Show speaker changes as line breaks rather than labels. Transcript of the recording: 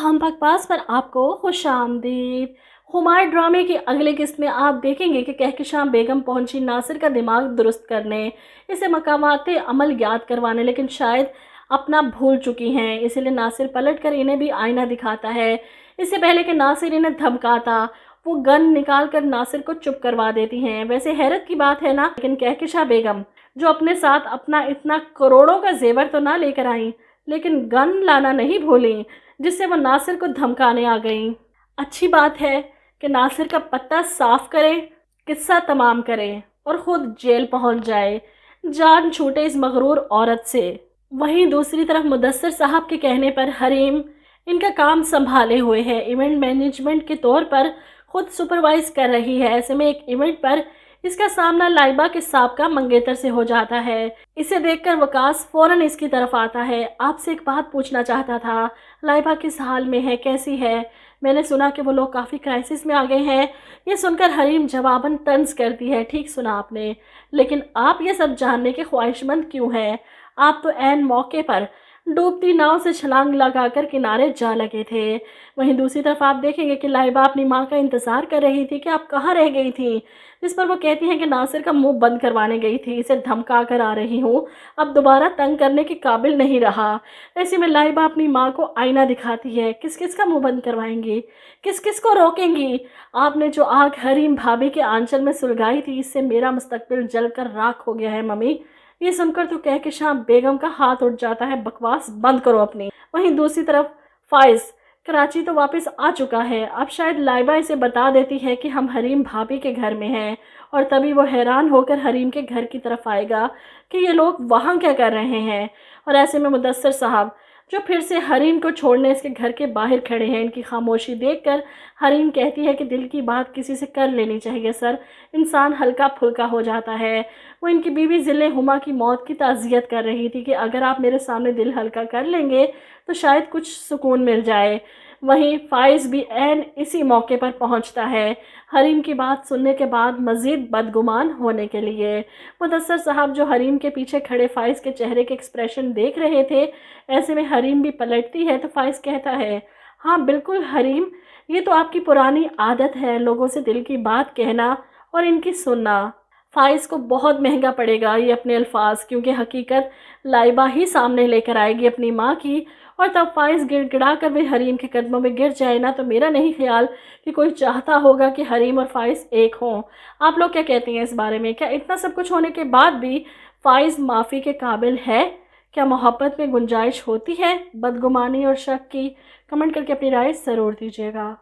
हम बकवास पर आपको खुश आमदीद। खुमार ड्रामे की अगली किस्त में आप देखेंगे कि कहकशां बेगम पहुंची नासिर का दिमाग दुरुस्त करने, इसे मकामाते अमल याद करवाने, लेकिन शायद अपना भूल चुकी हैं। इसीलिए नासिर पलट कर इन्हें भी आईना दिखाता है। इससे पहले कि नासिर इन्हें धमकाता, वो गन निकाल कर नासिर को चुप करवा देती हैं। वैसे हैरत की बात है ना, लेकिन कहकशां बेगम जो अपने साथ अपना इतना करोड़ों का जेवर तो ना लेकर आई, लेकिन गन लाना नहीं भूली, जिससे वो नासिर को धमकाने आ गई। अच्छी बात है कि नासिर का पत्ता साफ करे, किस्सा तमाम करे और खुद जेल पहुंच जाए, जान छूटे इस मगरूर औरत से। वहीं दूसरी तरफ मुदस्सिर साहब के कहने पर हरीम इनका काम संभाले हुए है, इवेंट मैनेजमेंट के तौर पर खुद सुपरवाइज कर रही है। ऐसे में एक इवेंट पर इसका सामना लाइबा के साबका मंगेतर से हो जाता है। इसे देखकर वकास फौरन इसकी तरफ आता है। आपसे एक बात पूछना चाहता था, लाइबा किस हाल में है, कैसी है? मैंने सुना कि वो लोग काफ़ी क्राइसिस में आ गए हैं। ये सुनकर हरीम जवाबन तंज करती है, ठीक सुना आपने, लेकिन आप ये सब जानने के ख्वाहिशमंद क्यों हैं? आप तो ऐन मौके पर डूबती नाव से छलांग लगाकर किनारे जा लगे थे। वहीं दूसरी तरफ आप देखेंगे कि लाइबा अपनी माँ का इंतज़ार कर रही थी कि आप कहाँ रह गई थी, जिस पर वो कहती हैं कि नासिर का मुंह बंद करवाने गई थी, इसे धमका कर आ रही हूँ, अब दोबारा तंग करने के काबिल नहीं रहा। ऐसे में लाइबा अपनी माँ को आईना दिखाती है। किस किस का मुंह बंद करवाएंगी, किस किस को रोकेंगी? आपने जो आग हरीम भाभी के आंचल में सुलगाई थी, इससे मेरा मुस्तकबिल जलकर राख हो गया है मम्मी। ये सुनकर तो कहकशां बेगम का हाथ उठ जाता है, बकवास बंद करो अपनी। वहीं दूसरी तरफ फाइज कराची तो वापस आ चुका है। अब शायद लाइबा इसे बता देती है कि हम हरीम भाभी के घर में हैं, और तभी वो हैरान होकर हरीम के घर की तरफ आएगा कि ये लोग वहाँ क्या कर रहे हैं। और ऐसे में मुदस्सिर साहब जो फिर से हरीम को छोड़ने इसके घर के बाहर खड़े हैं, इनकी खामोशी देखकर हरीम कहती है कि दिल की बात किसी से कर लेनी चाहिए सर, इंसान हल्का फुल्का हो जाता है। वो इनकी बीवी ज़िले हुमा की मौत की ताज़ियत कर रही थी कि अगर आप मेरे सामने दिल हल्का कर लेंगे तो शायद कुछ सुकून मिल जाए। वहीं फाइज भी ऐन इसी मौके पर पहुंचता है, हरीम की बात सुनने के बाद मज़ीद बदगुमान होने के लिए। मुदस्सिर साहब जो हरीम के पीछे खड़े फाइज के चेहरे के एक्सप्रेशन देख रहे थे, ऐसे में हरीम भी पलटती है तो फाइज कहता है, हाँ बिल्कुल हरीम, ये तो आपकी पुरानी आदत है, लोगों से दिल की बात कहना और इनकी सुनना। फाइज को बहुत महंगा पड़ेगा ये अपने अल्फाज, क्योंकि हकीकत लाइबा ही सामने लेकर आएगी अपनी माँ की, और तब फाइज गिड़गिड़ा कर भी हरीम के कदमों में गिर जाए ना, तो मेरा नहीं ख्याल कि कोई चाहता होगा कि हरीम और फाइज एक हों। आप लोग क्या कहते हैं इस बारे में? क्या इतना सब कुछ होने के बाद भी फाइज माफ़ी के काबिल है? क्या मोहब्बत में गुंजाइश होती है बदगुमानी और शक की? कमेंट करके अपनी राय ज़रूर दीजिएगा।